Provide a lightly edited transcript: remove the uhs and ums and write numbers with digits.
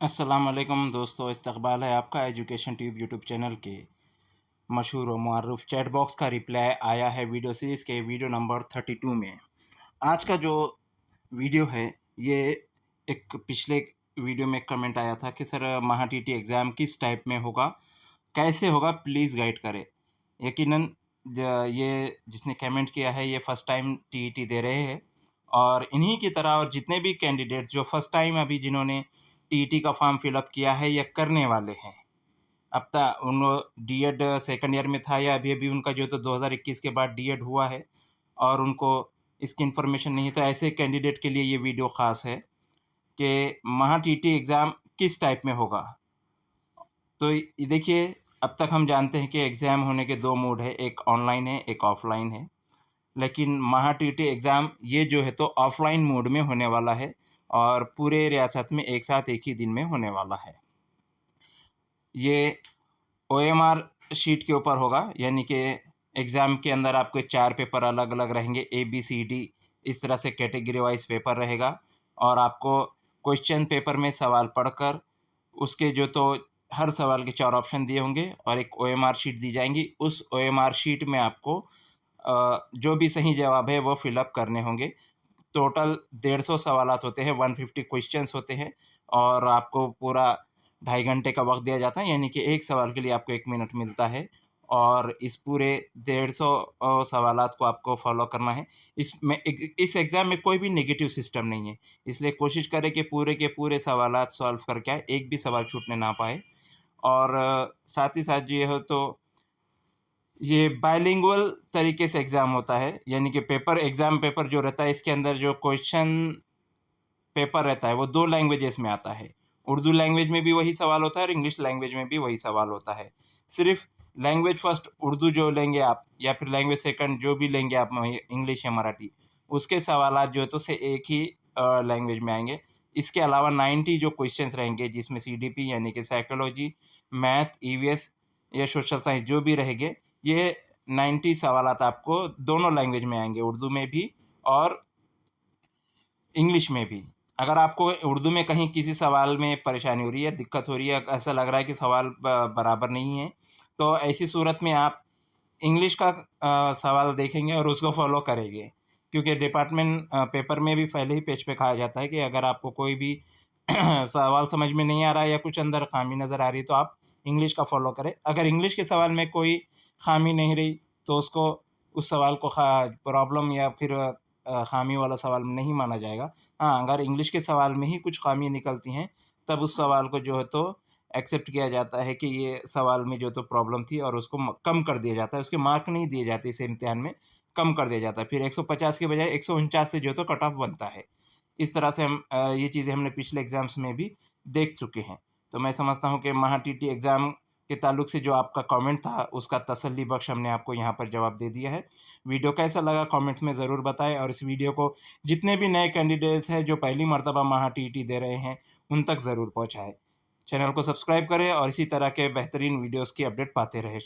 अस्सलाम वालेकुम दोस्तों, इस्तकबाल है आपका एजुकेशन ट्यूब यूट्यूब चैनल के मशहूर व मुअर्रफ चैट बॉक्स का रिप्लाई आया है वीडियो सीरीज़ के वीडियो नंबर 32 में। आज का जो वीडियो है ये एक पिछले वीडियो में कमेंट आया था कि सर महा टीटी एग्ज़ाम किस टाइप में होगा, कैसे होगा, प्लीज़ गाइड करें। यकीनन ये जिसने कमेंट किया है ये फ़र्स्ट टाइम टीईटी दे रहे हैं और इन्हीं की तरह और जितने भी कैंडिडेट जो फ़र्स्ट टाइम अभी जिन्होंने टीईटी का फॉर्म फिलअप किया है या करने वाले हैं, अब तक उन डीएड सेकंड ईयर में था या अभी-अभी उनका जो तो 2021 के बाद डीएड हुआ है और उनको इसकी इन्फॉर्मेशन नहीं है, तो ऐसे कैंडिडेट के लिए ये वीडियो ख़ास है कि महा टीटी एग्ज़ाम किस टाइप में होगा। तो ये देखिए, अब तक हम जानते हैं कि एग्ज़ाम होने के 2 मोड है, एक ऑनलाइन है, एक ऑफ़लाइन है। लेकिन महा टीटी एग्ज़ाम ये जो है तो ऑफ़लाइन मोड में होने वाला है और पूरे रियासत में एक साथ एक ही दिन में होने वाला है। ये ओएमआर शीट के ऊपर होगा, यानी कि एग्ज़ाम के अंदर आपके 4 पेपर अलग-अलग रहेंगे, ए, बी, सी, डी इस तरह से कैटेगरी वाइज़ पेपर रहेगा और आपको क्वेश्चन पेपर में सवाल पढ़कर उसके जो तो हर सवाल के 4 ऑप्शन दिए होंगे और एक ओएमआर शीट दी जाएँगी। उस ओएमआर शीट में आपको जो भी सही जवाब है वो फ़िल अप करने होंगे। टोटल 150 सवालात होते हैं, 150 क्वेश्चंस होते हैं और आपको पूरा ढाई घंटे का वक़्त दिया जाता है, यानी कि एक सवाल के लिए आपको 1 मिनट मिलता है और इस पूरे 150 सवालात को आपको फ़ॉलो करना है। इस एग्ज़ाम में कोई भी नेगेटिव सिस्टम नहीं है, इसलिए कोशिश करें कि पूरे के पूरे सवालात सॉल्व करके आएँ, एक भी सवाल छूटने ना पाए। और साथ ही साथ ये हो तो ये बाइलिंगुअल तरीके से एग्ज़ाम होता है, यानी कि एग्ज़ाम पेपर जो रहता है इसके अंदर जो क्वेश्चन पेपर रहता है वो 2 लैंग्वेजेस में आता है। उर्दू लैंग्वेज में भी वही सवाल होता है और इंग्लिश लैंग्वेज में भी वही सवाल होता है। सिर्फ़ लैंग्वेज फ़र्स्ट उर्दू जो लेंगे आप या फिर लैंग्वेज सेकंड जो भी लेंगे आप इंग्लिश या मराठी, उसके सवालात जो है तो से एक ही लैंग्वेज में आएँगे। इसके अलावा 90 जो क्वेश्चंस रहेंगे जिसमें सीडीपी यानी कि साइकोलॉजी, मैथ, ईवीएस या सोशल साइंस जो भी रहेंगे, ये 90 सवालात आपको दोनों लैंग्वेज में आएँगे, उर्दू में भी और इंग्लिश में भी। अगर आपको उर्दू में कहीं किसी सवाल में परेशानी हो रही है, दिक्कत हो रही है, ऐसा लग रहा है कि सवाल बराबर नहीं है, तो ऐसी सूरत में आप इंग्लिश का सवाल देखेंगे और उसको फ़ॉलो करेंगे। क्योंकि डिपार्टमेंट पेपर में भी पहले ही पेज पे कहा जाता है कि अगर आपको कोई भी सवाल समझ में नहीं आ रहा है या कुछ अंदर ख़ामी नज़र आ रही है, तो आप इंग्लिश का फ़ॉलो करें। अगर इंग्लिश के सवाल में कोई ख़ामी नहीं रही, तो उस सवाल को प्रॉब्लम या फिर ख़ामी वाला सवाल नहीं माना जाएगा। हाँ, अगर इंग्लिश के सवाल में ही कुछ ख़ामी निकलती हैं, तब उस सवाल को जो है तो एक्सेप्ट किया जाता है कि ये सवाल में जो तो प्रॉब्लम थी और उसको कम कर दिया जाता है। उसके मार्क नहीं दिए जाते इस इम्तिहान में, कम कर दिया जाता है। फिर 150 के बजाय 149 से जो तो कट ऑफ बनता है। इस तरह से ये चीज़ें हमने पिछले एग्ज़ाम्स में भी देख चुके हैं। तो मैं समझता हूँ कि महा टीटी एग्ज़ाम के ताल्लुक से जो आपका कमेंट था, उसका तसल्ली बख्श हमने आपको यहाँ पर जवाब दे दिया है। वीडियो कैसा लगा कमेंट्स में ज़रूर बताएँ और इस वीडियो को जितने भी नए कैंडिडेट्स हैं जो पहली मर्तबा महा टीटी दे रहे हैं, उन तक ज़रूर पहुँचाएँ। चैनल को सब्सक्राइब करें और इसी तरह के बेहतरीन वीडियोज़ की अपडेट पाते रहें।